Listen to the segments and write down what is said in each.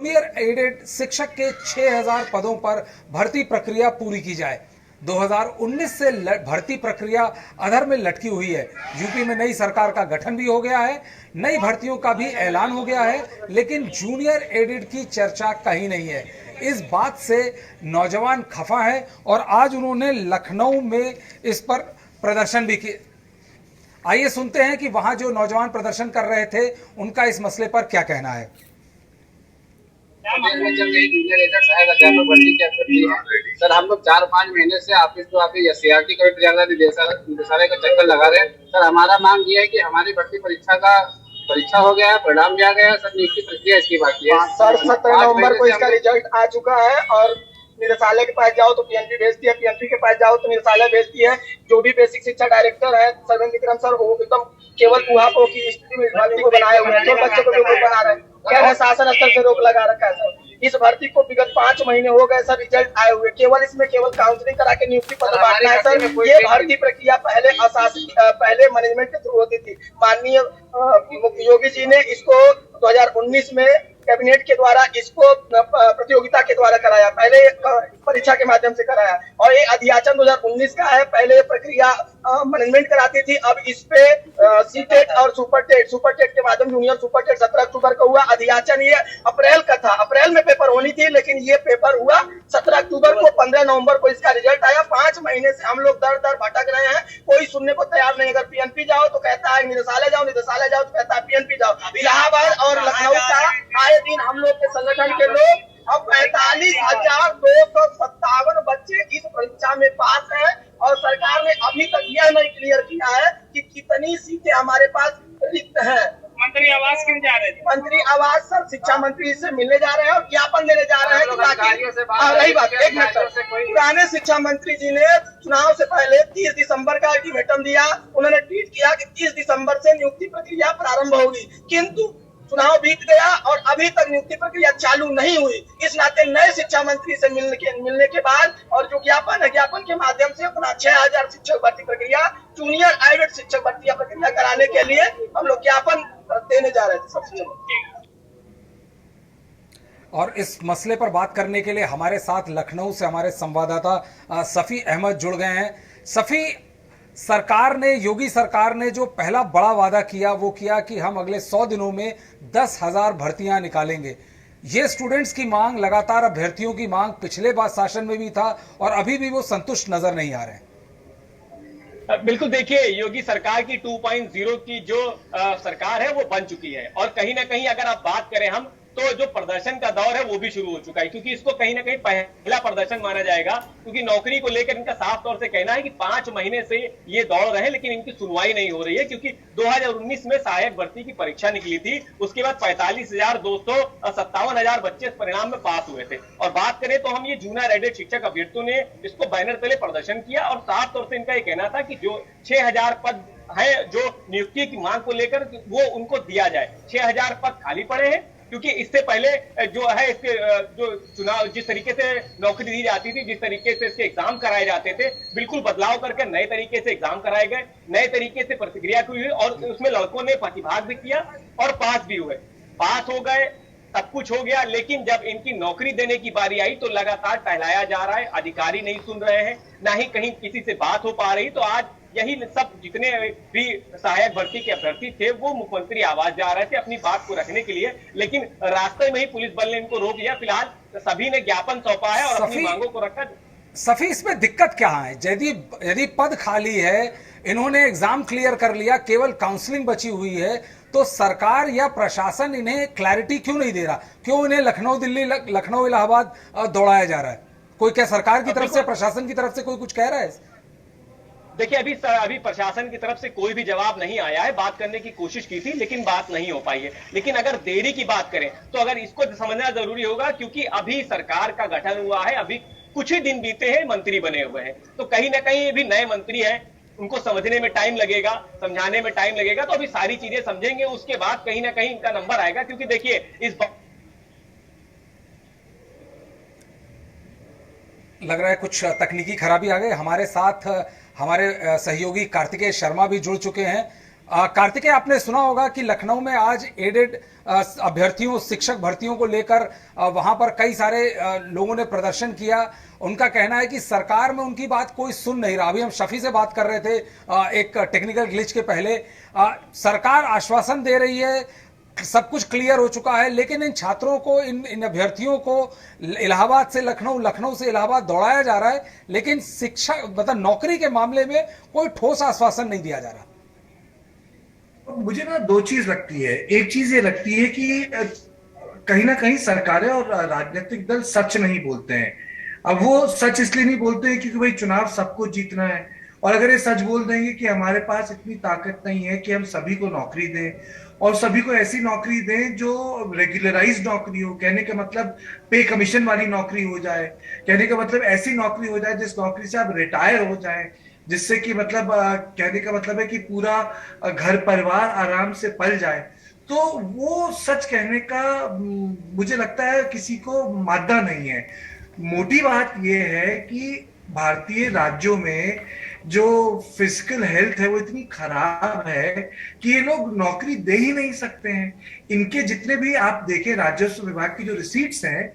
Junior added शिक्षक के 6000 पदों पर भर्ती प्रक्रिया पूरी की जाए। 2019 से भर्ती प्रक्रिया अधर में लटकी हुई है। यूपी में नई सरकार का गठन भी हो गया है, नई भर्तियों का भी ऐलान हो गया है, लेकिन जूनियर एडेड की चर्चा कहीं नहीं है। इस बात से नौजवान खफा है और आज उन्होंने लखनऊ में इस पर प्रदर्शन भी किया। आइए सुनते हैं कि वहां जो नौजवान प्रदर्शन कर रहे थे उनका इस मसले पर क्या कहना है। सर, हम लोग 4-5 महीने से ऑफिस को SCRT का निदेशालय का चक्कर लगा रहे हैं। सर, हमारा मांग ये है कि हमारी भर्ती परीक्षा हो गया है, परिणाम भी आ गया है सर, नियुक्ति प्रक्रिया इसकी बाकी है। सर 17 नवंबर को इसका रिजल्ट आ चुका है और निदेशालय के पास जाओ तो PNP भेजती है, PNP के पास जाओ तो निदेशालय भेजती है। जो भी बेसिक शिक्षा डायरेक्टर है सर्वेंद्र विक्रम सर, वो एकदम केवल ऊहापोह की स्थिति में को बनाए हुए हैं, जो बच्चों को बेवकूफ बना रहे हैं। क्या शासन स्तर से रोक लगा रखा है सर। इस भर्ती को विगत 5 महीने हो गए सर, रिजल्ट आए हुए, केवल इसमें काउंसलिंग करा के नियुक्ति पत्र बांटना है सर। ये भर्ती प्रक्रिया पहले मैनेजमेंट के थ्रू होती थी। माननीय योगी जी ने इसको 2019 में कैबिनेट के द्वारा इसको प्रतियोगिता के द्वारा कराया, पहले परीक्षा के माध्यम से कराया और ये अधियाचन 2019 का है। पहले प्रक्रिया मैनेजमेंट कराती थी, अब इस पे सीटेट और सुपरटेट के माध्यम जूनियर सुपरटेट 17 अक्टूबर को हुआ। अधियाचन ये अप्रैल का था, अप्रैल में पेपर होनी थी, लेकिन ये पेपर हुआ 17 अक्टूबर को। 15 नवंबर को इसका रिजल्ट आया। 5 महीने से हम लोग दर दर भटक रहे हैं, कोई सुनने को तैयार नहीं। अगर PNP जाओ तो कहता है निदेशालय जाओ, निदेशालय जाओ तो कहता है PNP जाओ। इलाहाबाद और लखनऊ का आए दिन हम लोग के संगठन के लोग अब 45,257 बच्चे इस परीक्षा में पास हैं और सरकार ने अभी तक यह नहीं क्लियर किया है कि कितनी सीटें हमारे पास रिक्त हैं। मंत्री आवास क्यों जा रहे थे? मंत्री आवास सर शिक्षा मंत्री से मिलने जा रहे हैं और ज्ञापन देने जा रहे हैं। रही बात, एक मिनट सर, पुराने शिक्षा मंत्री जी ने चुनाव से पहले 30 दिसंबर का अल्टीमेटम दिया। उन्होंने ट्वीट किया कि 30 दिसंबर से नियुक्ति प्रक्रिया प्रारंभ होगी, किंतु चुनाव बीत गया और अभी तक नियुक्ति प्रक्रिया चालू नहीं हुई। इस नाते नए शिक्षा मंत्री से मिलने के बाद और जो ज्ञापन है, ज्ञापन के माध्यम से अपना 6000 शिक्षक भर्ती प्रक्रिया, जूनियर एडेड शिक्षक भर्ती प्रक्रिया कराने के लिए हम लोग ज्ञापन देने जा रहे थे सबसे। और इस मसले पर बात करने के लिए हमारे साथ लखनऊ से हमारे संवाददाता सफ़ी अहमद जुड़ गए हैं। सफ़ी, सरकार ने, योगी सरकार ने जो पहला बड़ा वादा किया वो किया कि हम अगले 100 दिनों में 10,000 भर्तियां निकालेंगे। ये स्टूडेंट्स की मांग, लगातार अभ्यर्थियों की मांग पिछले बार शासन में भी था और अभी भी वो संतुष्ट नजर नहीं आ रहे हैं। बिल्कुल, देखिए योगी सरकार की 2.0 की जो सरकार है वो बन चुकी है और कहीं ना कहीं अगर आप बात करें हम तो जो प्रदर्शन का दौर है वो भी शुरू हो चुका है, क्योंकि इसको कहीं ना कहीं पहला प्रदर्शन माना जाएगा, क्योंकि नौकरी को लेकर इनका साफ तौर से कहना है कि 5 महीने से ये दौड़ रहे हैं लेकिन इनकी सुनवाई नहीं हो रही है। क्योंकि 2019 में सहायक भर्ती की परीक्षा निकली थी, उसके बाद 45,257 बच्चे इस परिणाम में पास हुए थे। और बात करें तो हम ये जूनियर एडेड शिक्षक अभ्यर्थियों ने इसको बैनर तले प्रदर्शन किया और साफ तौर से इनका ये कहना था कि जो 6000 पद है जो नियुक्ति की मांग को लेकर वो उनको दिया जाए। 6000 पद खाली पड़े हैं, क्योंकि इससे पहले जो है इसके जो चुनाव जिस तरीके से नौकरी दी जाती थी, जिस तरीके से इसके एग्जाम कराए जाते थे, बिल्कुल बदलाव करके नए तरीके से एग्जाम कराए गए, नए तरीके से प्रतिक्रिया हुई और उसमें लड़कों ने प्रतिभाग भी किया और पास भी हुए। पास हो गए, सब कुछ हो गया, लेकिन जब इनकी नौकरी देने की बारी आई तो लगातार टहलाया जा रहा है, अधिकारी नहीं सुन रहे हैं, ना ही कहीं किसी से बात हो पा रही। तो आज यही सब जितने भी सहायक भर्ती के अभ्यर्थी थे वो मुख्यमंत्री आवास जा रहे थे अपनी बात को रखने के लिए, लेकिन रास्ते में ही पुलिस बल ने इनको रोक लिया। फिलहाल सभी ने ज्ञापन सौंपा है और अपनी मांगों को रखा। सफी, इसमें दिक्कत क्या है? यदि पद खाली है, इन्होंने एग्जाम क्लियर कर लिया, केवल काउंसलिंग बची हुई है, तो सरकार या प्रशासन इन्हें क्लैरिटी क्यों नहीं दे रहा? क्यों इन्हें लखनऊ दिल्ली, लखनऊ इलाहाबाद दौड़ाया जा रहा है? कोई क्या सरकार की तरफ से, प्रशासन की तरफ से कोई कुछ कह रहा है? देखिए, अभी प्रशासन की तरफ से कोई भी जवाब नहीं आया है। बात करने की कोशिश की थी लेकिन बात नहीं हो पाई है। लेकिन अगर देरी की बात करें तो अगर इसको समझना जरूरी होगा, क्योंकि अभी सरकार का गठन हुआ है, अभी कुछ ही दिन बीते हैं, मंत्री बने हुए हैं, तो कहीं ना कहीं भी नए मंत्री हैं, उनको समझने में टाइम लगेगा, समझाने में टाइम लगेगा। तो अभी सारी चीजें समझेंगे, उसके बाद कहीं ना कहीं इनका नंबर आएगा। क्योंकि देखिए इस लग रहा है कुछ तकनीकी खराबी आ गई। हमारे साथ हमारे सहयोगी कार्तिकेय शर्मा भी जुड़ चुके हैं। कार्तिकेय, आपने सुना होगा कि लखनऊ में आज एडेड अभ्यर्थियों, शिक्षक भर्तियों को लेकर वहां पर कई सारे लोगों ने प्रदर्शन किया। उनका कहना है कि सरकार में उनकी बात कोई सुन नहीं रहा। अभी हम शफी से बात कर रहे थे एक टेक्निकल ग्लिच के पहले। सरकार आश्वासन दे रही है, सब कुछ क्लियर हो चुका है, लेकिन इन छात्रों को, इन अभ्यर्थियों को इलाहाबाद से लखनऊ, लखनऊ से इलाहाबाद दौड़ाया जा रहा है, लेकिन शिक्षा मतलब नौकरी के मामले में कोई ठोस आश्वासन नहीं दिया जा रहा। मुझे ना दो चीज लगती है। एक चीज ये लगती है कि कहीं ना कहीं सरकारें और राजनीतिक दल सच नहीं बोलते हैं। अब वो सच इसलिए नहीं बोलते हैं क्योंकि भाई चुनाव सबको जीतना है, और अगर ये सच बोल देंगे कि हमारे पास इतनी ताकत नहीं है कि हम सभी को नौकरी दें और सभी को ऐसी नौकरी दें जो रेगुलराइज नौकरी हो, कहने का मतलब पे कमीशन वाली नौकरी हो जाए, कहने का मतलब ऐसी नौकरी हो जाए जिस नौकरी से आप रिटायर हो जाए, जिससे कि मतलब कहने का मतलब है कि पूरा घर परिवार आराम से पल जाए, तो वो सच कहने का मुझे लगता है किसी को मादा नहीं है। मोटी बात यह है कि भारतीय राज्यों में जो फिजिकल हेल्थ है वो इतनी खराब है कि ये लोग नौकरी दे ही नहीं सकते हैं। इनके जितने भी आप देखें राजस्व विभाग की जो रिसीट्स हैं,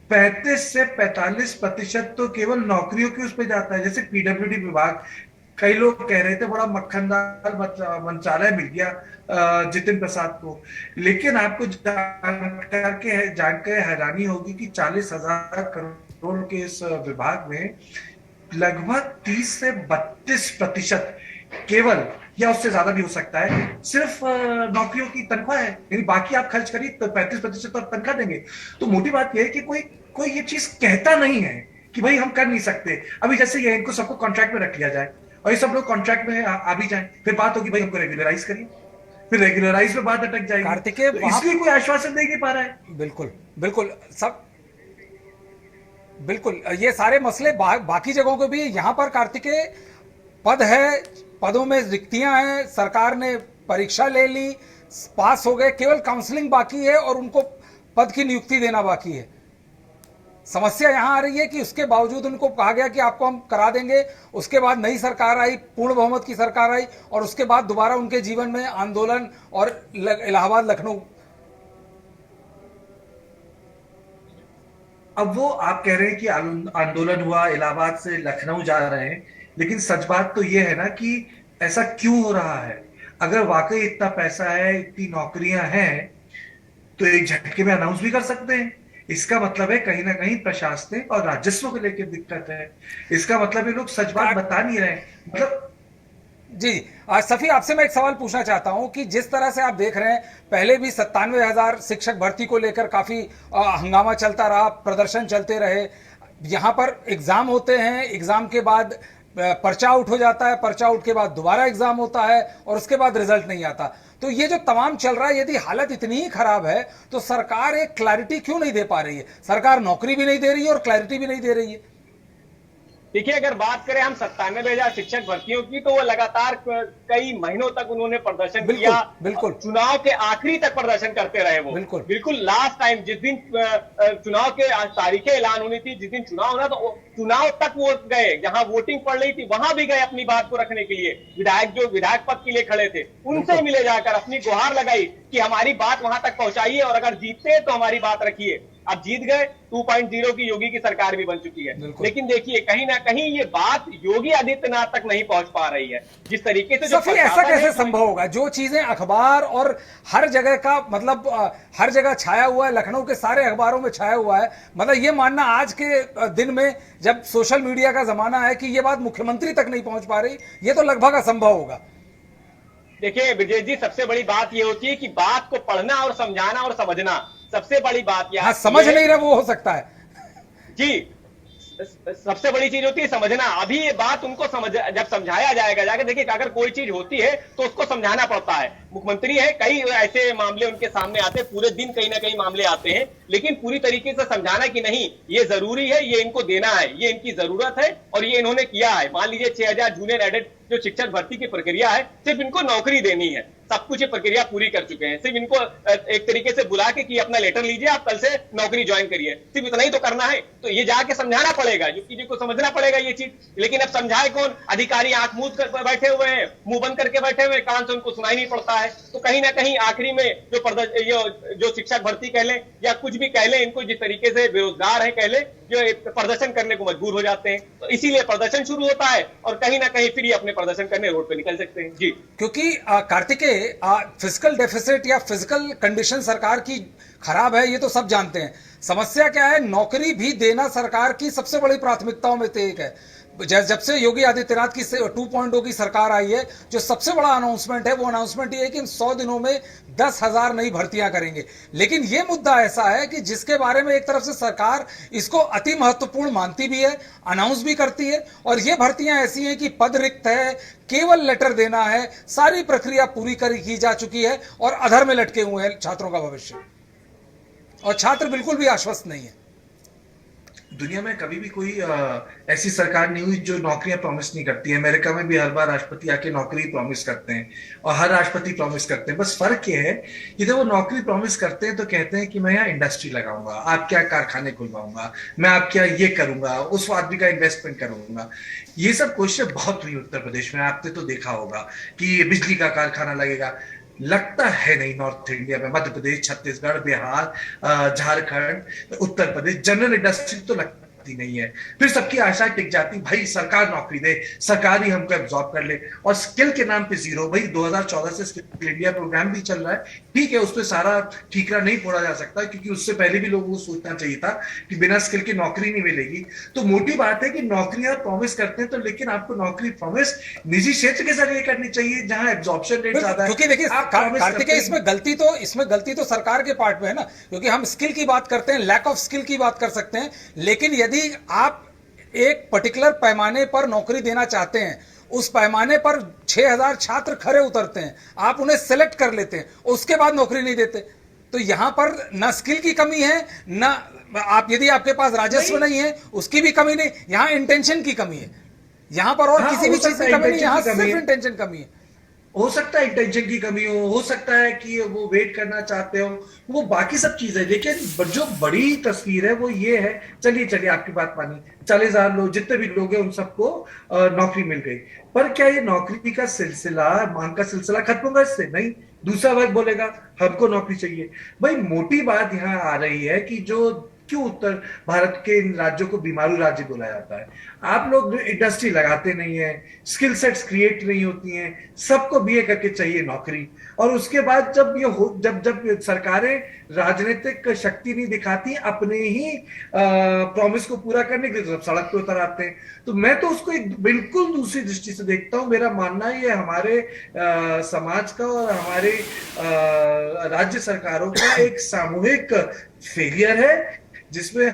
35 से 45% तो केवल नौकरियों के उस पर जाता है। जैसे पीडब्ल्यूडी विभाग, कई लोग कह रहे थे बड़ा मक्खनदार मंत्रालय मिल गया जितिन प्रसाद को, लेकिन आपको जानकर हैरानी होगी कि 40,000 करोड़ के इस विभाग में लगभग 30 से 32% केवल, या उससे ज्यादा भी हो सकता है, सिर्फ नौकरियों की तनख्वाह है। यानी बाकी आप खर्च करिए तो 35% तो आप तनख्वाह देंगे। तो मोटी बात यह है कि कोई ये चीज कहता नहीं है कि भाई हम कर नहीं सकते। अभी जैसे ये इनको सबको कॉन्ट्रैक्ट में रख लिया जाए और ये सब लोग कॉन्ट्रैक्ट में आ भी जाए, फिर बात होगी भाई हमको रेगुलराइज करिए, फिर रेगुलराइज में बात अटक जाएगी। कार्तिकेय, तो इसलिए कोई आश्वासन दे नहीं पा रहा है। बिल्कुल बिल्कुल सब बिल्कुल ये सारे मसले बाकी जगहों के भी। यहां पर कार्तिकेय पद है, पदों में रिक्तियां हैं, सरकार ने परीक्षा ले ली, पास हो गए, केवल काउंसलिंग बाकी है और उनको पद की नियुक्ति देना बाकी है। समस्या यहां आ रही है कि उसके बावजूद उनको कहा गया कि आपको हम करा देंगे, उसके बाद नई सरकार आई, पूर्ण बहुमत की सरकार आई, और उसके बाद दोबारा उनके जीवन में आंदोलन और इलाहाबाद लखनऊ। अब वो आप कह रहे हैं कि आंदोलन हुआ, इलाहाबाद से लखनऊ जा रहे हैं, लेकिन सच बात तो ये है ना कि ऐसा क्यों हो रहा है। अगर वाकई इतना पैसा है, इतनी नौकरियां हैं, तो एक झटके में अनाउंस भी कर सकते हैं। इसका मतलब है कहीं ना कहीं प्रशासनिक और राजस्व को लेकर दिक्कत है। इसका मतलब ये लोग सच बात बता नहीं रहे। मतलब जी सफी, आपसे मैं एक सवाल पूछना चाहता हूं कि जिस तरह से आप देख रहे हैं, पहले भी 97,000 शिक्षक भर्ती को लेकर काफी हंगामा चलता रहा, प्रदर्शन चलते रहे। यहां पर एग्जाम होते हैं, एग्जाम के बाद पर्चा आउट हो जाता है, पर्चा आउट के बाद दोबारा एग्जाम होता है और उसके बाद रिजल्ट नहीं आता। तो ये जो तमाम चल रहा है, यदि हालत इतनी ही खराब है तो सरकार एक क्लैरिटी क्यों नहीं दे पा रही है? सरकार नौकरी भी नहीं दे रही है और क्लैरिटी भी नहीं दे रही है। देखिए, अगर बात करें हम 97,000 शिक्षक भर्तियों की, तो वो लगातार कई महीनों तक उन्होंने प्रदर्शन किया। बिल्कुल चुनाव के आखिरी तक प्रदर्शन करते रहे वो। बिल्कुल लास्ट टाइम जिस दिन चुनाव के तारीखें ऐलान होनी थी, जिस दिन चुनाव होना, तो चुनाव तक वो गए, जहां वोटिंग पड़ रही थी वहां भी गए अपनी बात को रखने के लिए। जो विधायक पद के लिए खड़े थे उनसे मिले जाकर अपनी गुहार लगाई कि हमारी बात वहां तक पहुंचाइए और अगर जीतते हैं तो हमारी बात रखिए। अब जीत गए, 2.0 की योगी की सरकार भी बन चुकी है। लेकिन देखिए, कहीं ना कहीं ये बात योगी आदित्यनाथ तक नहीं पहुंच पा रही है। जिस तरीके से ऐसा कैसे संभव होगा? जो चीजें अखबार और हर जगह का मतलब हर जगह छाया हुआ है, लखनऊ के सारे अखबारों में छाया हुआ है, मतलब ये मानना आज के दिन में जब सोशल मीडिया का जमाना है कि ये बात मुख्यमंत्री तक नहीं पहुंच पा रही, ये तो लगभग असंभव होगा। देखिए विजय जी, सबसे बड़ी बात ये होती है कि बात को पढ़ना और समझाना और समझना, सबसे बड़ी बात यह समझ नहीं रहा वो हो सकता है जी। सबसे बड़ी चीज होती है समझना। अभी ये बात उनको जब समझाया जाएगा, देखिए अगर कोई चीज होती है तो उसको समझाना पड़ता है। मुख्यमंत्री है, कई ऐसे मामले उनके सामने आते हैं, पूरे दिन कहीं ना कहीं मामले आते हैं, लेकिन पूरी तरीके से समझाना कि नहीं ये जरूरी है, ये इनको देना है, ये इनकी जरूरत है और ये इन्होंने किया है। मान लीजिए 6,000 जूनियर एडेड जो शिक्षक भर्ती की प्रक्रिया है, सिर्फ इनको नौकरी देनी है। सब कुछ ये प्रक्रिया पूरी कर चुके हैं। सिर्फ इनको एक तरीके से बुला के कि अपना लेटर लीजिए, आप कल से नौकरी ज्वाइन करिए, सिर्फ इतना ही तो करना है। तो ये जाके समझाना पड़ेगा, जो किसी को समझना पड़ेगा ये चीज। लेकिन अब समझाए कौन? अधिकारी आंख मूंद कर बैठे हुए हैं, मुंह बंद करके बैठे हुए, कान से उनको सुनाई नहीं पड़ता है। तो कहीं ना कहीं आखिरी में जो शिक्षक भर्ती कह लें या कुछ भी कह लें, इनको जिस तरीके से बेरोजगार है कह लें, जो प्रदर्शन करने को मजबूर हो जाते हैं। तो इसीलिए प्रदर्शन शुरू होता है और कहीं ना कहीं फिर ये अपने प्रदर्शन करने रोड पे निकल सकते हैं। जी, क्योंकि कार्तिकेय, फिजिकल डेफिसिट या फिजिकल कंडीशन सरकार की खराब है, ये तो सब जानते हैं। समस्या क्या है? नौकरी भी देना सरकार की सबसे बड़ी प्राथमिकताओं में से एक है। जब से योगी आदित्यनाथ की 2.0 की सरकार आई है, जो सबसे बड़ा अनाउंसमेंट है, वो अनाउंसमेंट ये है कि हम 100 दिनों में 10,000 नई भर्तियां करेंगे। लेकिन ये मुद्दा ऐसा है कि जिसके बारे में एक तरफ से सरकार इसको अति महत्वपूर्ण मानती भी है, अनाउंस भी करती है, और ये भर्तियां ऐसी हैं कि पद रिक्त है, केवल लेटर देना है, सारी प्रक्रिया पूरी की जा चुकी है और अधर में लटके हुए हैं छात्रों का भविष्य, और छात्र बिल्कुल भी आश्वस्त नहीं है। दुनिया में कभी भी कोई ऐसी सरकार नहीं हुई जो नौकरियां प्रॉमिस नहीं करती है। अमेरिका में भी हर बार राष्ट्रपति आके नौकरी प्रॉमिस करते हैं और हर राष्ट्रपति प्रॉमिस करते हैं। बस फर्क ये है कि जब वो नौकरी प्रॉमिस करते हैं तो कहते हैं कि मैं यहाँ इंडस्ट्री लगाऊंगा, आप क्या कारखाने खुलवाऊंगा, मैं आप क्या ये करूंगा, उस आदमी का इन्वेस्टमेंट करूंगा। ये सब कोशिशें बहुत हुई उत्तर प्रदेश में, आपने तो देखा होगा कि बिजली का कारखाना लगेगा। लगता है नहीं नॉर्थ इंडिया में, मध्य प्रदेश, छत्तीसगढ़, बिहार, झारखंड, उत्तर प्रदेश जनरल इंडस्ट्री तो लगती नहीं है। फिर सबकी आशा टिक जाती, भाई सरकार नौकरी दे, सरकार ही हमको एब्जॉर्ब कर ले, और स्किल के नाम पे जीरो। भाई 2014 से स्किल इंडिया प्रोग्राम भी चल रहा है, ठीक है, उस पर सारा ठीकरा नहीं फोड़ा जा सकता, क्योंकि उससे पहले भी लोगों को सोचना चाहिए था कि बिना स्किल के नौकरी नहीं मिलेगी। तो मोटी बात है कि नौकरियां प्रॉमिस करते हैं, तो लेकिन आपको नौकरी प्रॉमिस निजी क्षेत्र के जरिए करनी चाहिए, जहां एब्जॉर्प्शन रेट ज्यादा है। क्योंकि देखिए कार्तिकेय, इसमें गलती तो सरकार के पार्ट में है ना, क्योंकि हम स्किल की बात करते हैं, लैक ऑफ स्किल की बात कर सकते हैं, लेकिन यदि आप एक पर्टिकुलर पैमाने पर नौकरी देना चाहते हैं, उस पैमाने पर 6,000 छात्र खरे उतरते हैं, आप उन्हें सेलेक्ट कर लेते हैं, उसके बाद नौकरी नहीं देते, तो यहां पर ना स्किल की कमी है, ना आप यदि आपके पास राजस्व नहीं है उसकी भी कमी नहीं, यहां इंटेंशन की कमी है। यहां पर और किसी भी चीज की कमी नहीं, यहां सिर्फ इंटेंशन कमी है। हो सकता है इंटेंशन की कमी हो सकता है कि वो वेट करना चाहते हो, वो बाकी सब चीजें। लेकिन जो बड़ी तस्वीर है वो ये है, चलिए आपकी बात मानी, 40,000 लोग, जितने भी लोग हैं उन सबको नौकरी मिल गई, पर क्या ये नौकरी का सिलसिला, मांग का सिलसिला खत्म होगा इससे? नहीं, दूसरा वर्ग बोलेगा हमको नौकरी चाहिए। भाई मोटी बात यहाँ आ रही है कि जो क्यों उत्तर भारत के इन राज्यों को बीमारू राज्य बोला जाता है। आप लोग इंडस्ट्री लगाते नहीं है, स्किल सेट्स क्रिएट नहीं होती हैं, सबको बीए करके चाहिए नौकरी, और उसके बाद जब सरकारें राजनीतिक शक्ति नहीं दिखाती अपने ही प्रॉमिस को पूरा करने के लिए, सड़क पे उतर आते हैं। तो मैं तो उसको एक बिल्कुल दूसरी दृष्टि से देखता हूं। मेरा मानना ये हमारे समाज का और हमारे राज्य सरकारों का एक सामूहिक फेलियर है, जिसमें